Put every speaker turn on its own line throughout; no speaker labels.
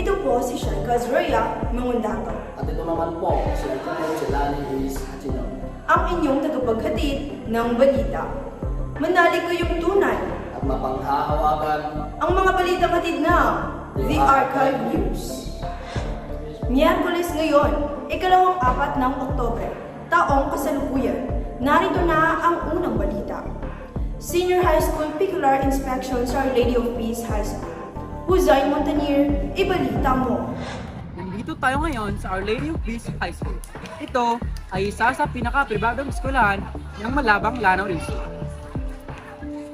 Ito po si Shaika Azria Mangundato,
At ito naman po, si Lieutenant Jelani Luis Hachino.
ang inyong tagapaghatid ng balita. Manali kayong tunay
At mapanghahawagan
ang mga balitang hatid ng The Archive News. Miyerkules ngayon, ika-4 ng Oktubre, taong kasalukuyan. Narito na ang unang balita. Senior High School Peculiar Inspection sa Our Lady of Peace High School. Huzay Montanier, ibalita mo.
Nandito tayo ngayon sa Our Lady of Peace High School. Ito ay isa sa pinaka-pribadong eskwelahan ng Malabang Lanao Rizal.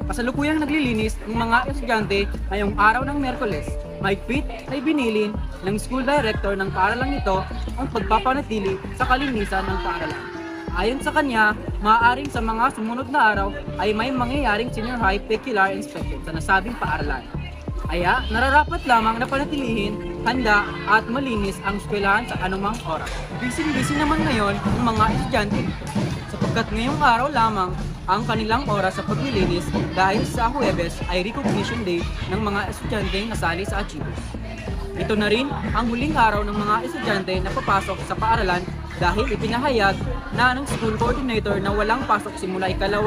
Kasalukuyang naglilinis ng mga estudyante ngayong araw ng Miyerkules. Mahigpit na ibinilin ng school director ng paaralang ito ang pagpapanatili sa kalinisan ng paaralan. Ayon sa kanya, maaaring sa mga sumunod na araw ay may mangyayaring senior high peculiar inspection sa nasabing paaralan. Kaya nararapat lamang na panatilihin, handa at malinis ang eskwelahan sa anumang oras. Busy naman ngayon ang mga estudyante sapagkat ngayong araw lamang ang kanilang oras sa paglilinis dahil sa Huwebes ay recognition day ng mga estudyanteng nasali sa Achievers. Ito na rin ang huling araw ng mga estudyante na papasok sa paaralan dahil ipinahayag na ng school coordinator na walang pasok simula ika-2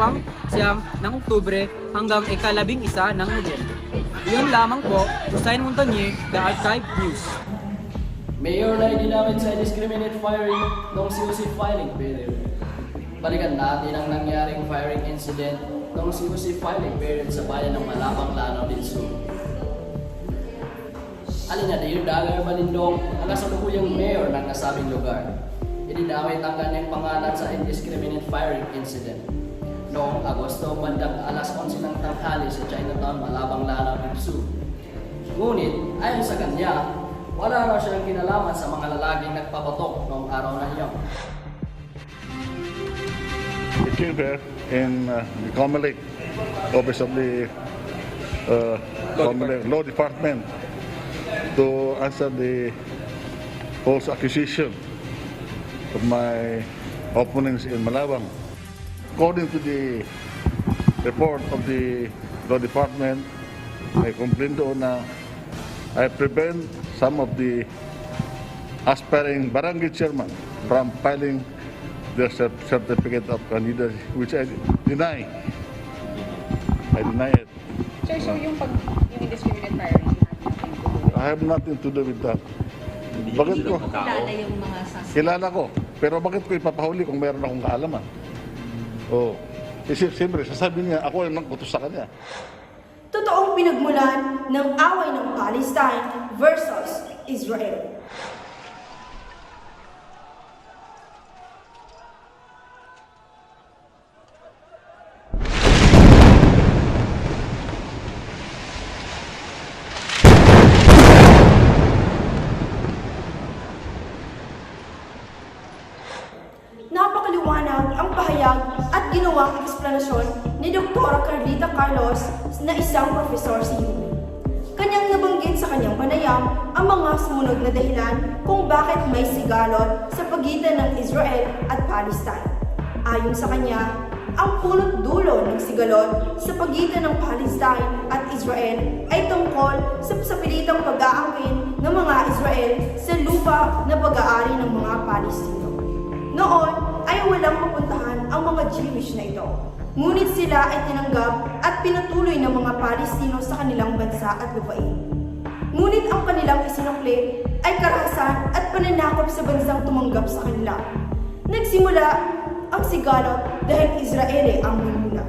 ng Oktubre hanggang ika-11 ng Nobyembre. Iyon lamang po, Huzay Montanier, The Archive News.
Mayor na idinamit sa indiscriminate firing noong COC filing period. Balikan natin ang nangyaring firing incident noong COC filing period sa bayan ng Malabang Lanao del Sur. Alinadir Dagar Balindong ang kasalukuyang mayor ng nasabing lugar. Idinamit ang kanyang pangalan sa indiscriminate firing incident noong Agosto bandang alas 11 ng tanghali sa Chinatown, Malabang Lanao del Sur. Ngunit, ayon sa kanya, wala raw siyang kinalaman sa mga lalaking nagpapatok noong araw na iyon.
We came here in the Comelec office of the Law Department to answer the false accusation of my opponents in Malabang. According to the report of the Law Department, I complained doon na I prevent some of the aspiring barangay chairman from filing their certificate of candidacy, which I deny. I deny it.
Sir, so yung indiscriminate firing,
I have nothing to do with that. Bakit ko?
kilala yung mga
Kilala ko. Pero bakit ko ipapahuli kung mayroon akong kaalaman? Oh. Siyempre, sasabihin niya, ako ang nagputos sa kanya.
Totoong pinagmulan ng away ng Palestine versus Israel. Napakaliwanag ang pahayag at ginawang eksplanasyon ni Dr. Carlita Carlos na isang profesor sa UP. Kanyang nabanggit sa kanyang panayam ang mga sumunod na dahilan kung bakit may sigalot sa pagitan ng Israel at Palestine. Ayon sa kanya, ang punot dulo ng sigalot sa pagitan ng Palestine at Israel ay tungkol sa pilitang pag-aangkin ng mga Israel sa lupa na pag-aari ng mga Palestino. Noon ay walang mapuntahan ang mga Jewish na ito. Ngunit sila ay tinanggap at pinatuloy ng mga Palestino sa kanilang bansa at lupain. Ngunit ang kanilang isinukli ay karahasan at pananakop sa bansang tumanggap sa kanila. Nagsimula ang sigalot dahil Israel ang muna.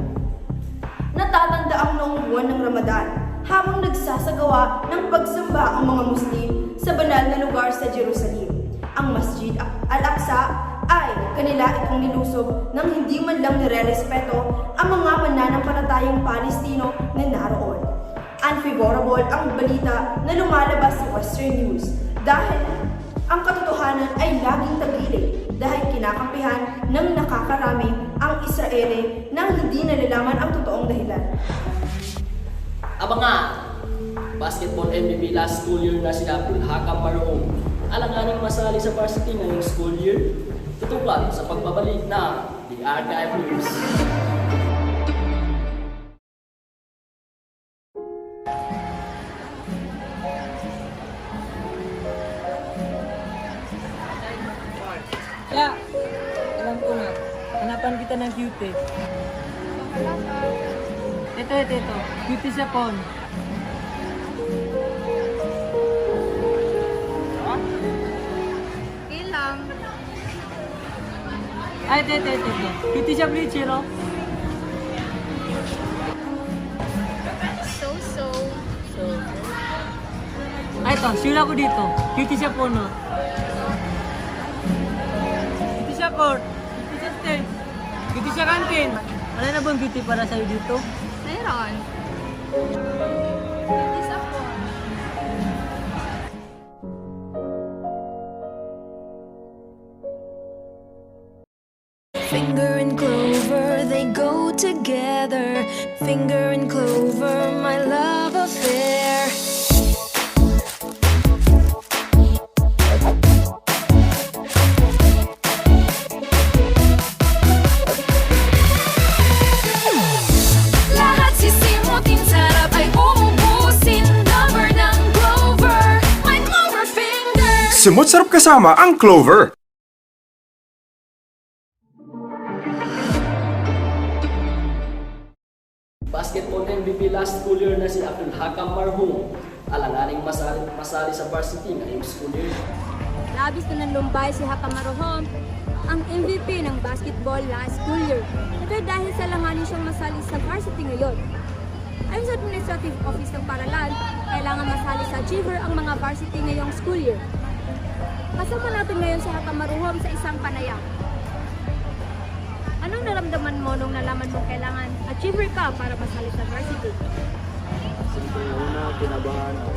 Natatanda ang noong buwan ng Ramadan habang nagsasagawa ng pagsamba ang mga Muslim sa banal na lugar sa Jerusalem. Ang Masjid Al-Aqsa ay kanila itong nilusob nang hindi man lang nire-respeto ang mga mananampalatayang Palestino na naroon. Unfavorable ang balita na lumalabas sa Western News dahil ang katotohanan ay laging tagilid dahil kinakampihan ng nakakarami ang Israeli nang hindi nalalaman ang totoong dahilan.
Abangan! Basketball MVP last school year na sila Abdul Hakam Maroon. Alanganing masali sa varsity ngayong school year. Tutukan sa pagbabalik ng The Archive News.
hanapan kita ng cutie. Ito. Cutie siya, Pon.
Okay lang.
Ay, ito. Cutie siya, Bleachero.
So.
Ay, ito. Sure ako dito. Cutie siya, Pon. No? Cutie siya, Court. Cutie siya, Stern. Cutie siya, Kantin. Wala na bang cutie para sa'yo dito?
Meron. Isa po.
Finger and clover, they go together. Finger and clover, my love affair. Lahat sisimutin, sarap ay uubusin. Lover ng clover, my clover finger.
Simot sarap kasama ang Clover.
Basketball MVP last school year na si Abdul Hakam Marhum, alanganing masali sa varsity ngayong school year.
Labis na nanlumbay si Hakamarohom, ang MVP ng basketball last school year. Ito dahil sa langanin siyang masali sa varsity ngayon. Ayon sa Administrative Office ng Paralan, kailangan masali sa Achiever ang mga varsity ngayong school year. Kasama natin ngayon si Hakamarohom sa isang panayam. Anong naramdaman mo nung nalaman mong kailangan achiever ka para masali sa varsity?
Siyempre, una, kinabahan at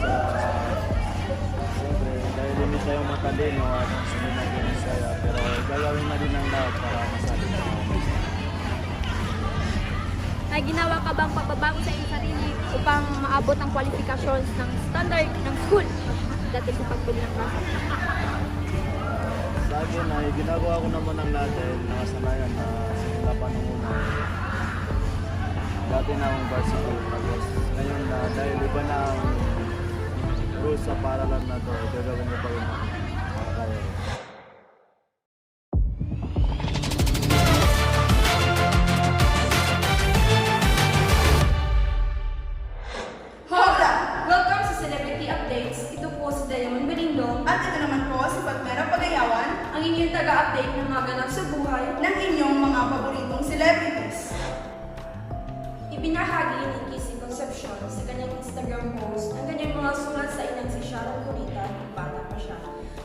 siyempre, dahil hindi tayo matalino at sunod na din saya, pero gagawin na din ang lahat para masali na.
May ginawa ka bang pagbabago sa iyong sarili upang maabot ang qualifications ng standard ng school dati sa pagpili ng klase?
Sa akin ay ginagawa ko naman ang lahat dahil nakasanayan na simula pa nung una. Dati na akong varsity, tapos ngayon na dahil iba na ang rules sa paralan na to, gagawin ko pa rin ang kaya.
Hola! Welcome sa Celebrity Updates. Ito po si Diamond Benigno. At ito naman po si Patmera Pagayawan, ang inyong taga-update ng mga ganap sa buhay ng inyong mga paboritong celebrities. Ibinahagi ni Kissy Concepcion sa kanyang Instagram post ang kanyang mga sulat sa inang si Sharon Cunita nung bata pa siya.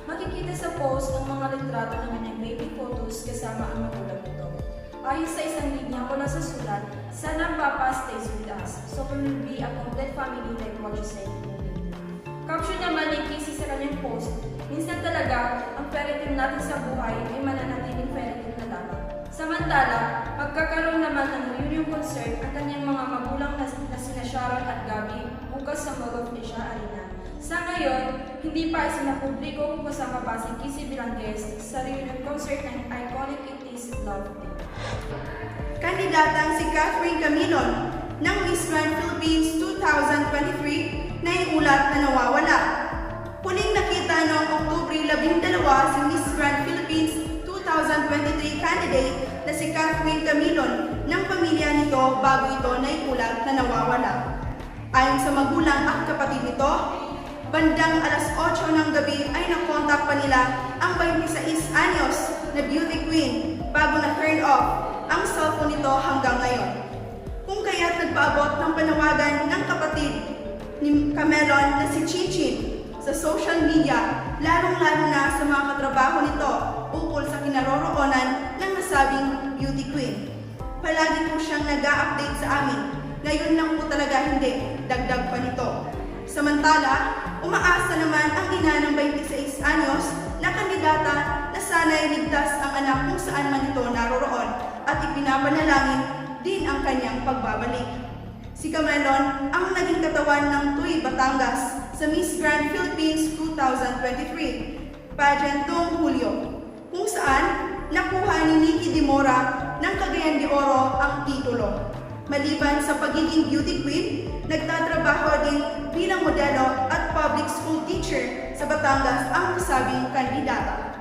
Makikita sa post ang mga litrato ng kanyang baby photos kasama ang magulang nito. Ayon sa isang linya mula sa sulat, sana Papa stays with us, so we will be a complete family like what you said. Caption naman ni Kissy sa kanyang post, minsan talaga, ang fairy tale natin sa buhay ay mananatiling fairy tale na lamang. Samantala, magkakaroon naman ng reunion concert ang kanyang mga magulang na sina Sharon at Gabby bukas sa Mall of Asia Arena. Sa ngayon, hindi pa isinapubliko kung kasama pa si Kissy bilang guest sa reunion concert ng iconic 80s love team. Kandidatang si Catherine Camilon ng Miss Grand Philippines 2023 na iulat na nawawala. Huling nakita noong Oktubre 12 si Miss Grand Philippines 2023 candidate na si Catherine Camilon ng pamilya nito bago ito naiulat na nawawala. Ayon sa magulang at kapatid nito, bandang alas 8 ng gabi ay nakontak pa nila ang 26 anyos na beauty queen bago na-turn off ang cellphone nito hanggang ngayon. Kung kaya't nagpaabot ng panawagan ng kapatid ni Camelon na si Chinchin sa social media, lalong-lalo na sa mga katrabaho nito ukol sa kinaroroonan ng nasabing beauty queen. Palagi po siyang nag-a-update sa amin. Ngayon lang po talaga hindi, dagdag pa nito. Samantala, umaasa naman ang ina ng 26 anyos na kandidata na sana'y ligtas ang anak kung saan man ito naroroon at ipinapanalangin din ang kanyang pagbabalik. Si Camelon ang naging katawan ng Tuy Batangas sa Miss Grand Philippines 2023 pageant noong Hulyo, kung saan nakuha ni Nikki Di Mora ng Cagayan de Oro ang titulo. Maliban sa pagiging beauty queen, nagtatrabaho din bilang modelo at public school teacher sa Batangas ang nasabing kandidata.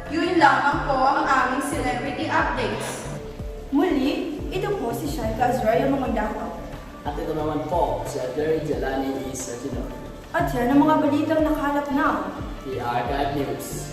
Yun lamang po ang aming celebrity updates. Muli, ito po si Shaika Azraya Mangondako.
At ito naman po, si Atty. Jelani E. Sergino,
At yan ang mga balitang nakalap na
the Archive News.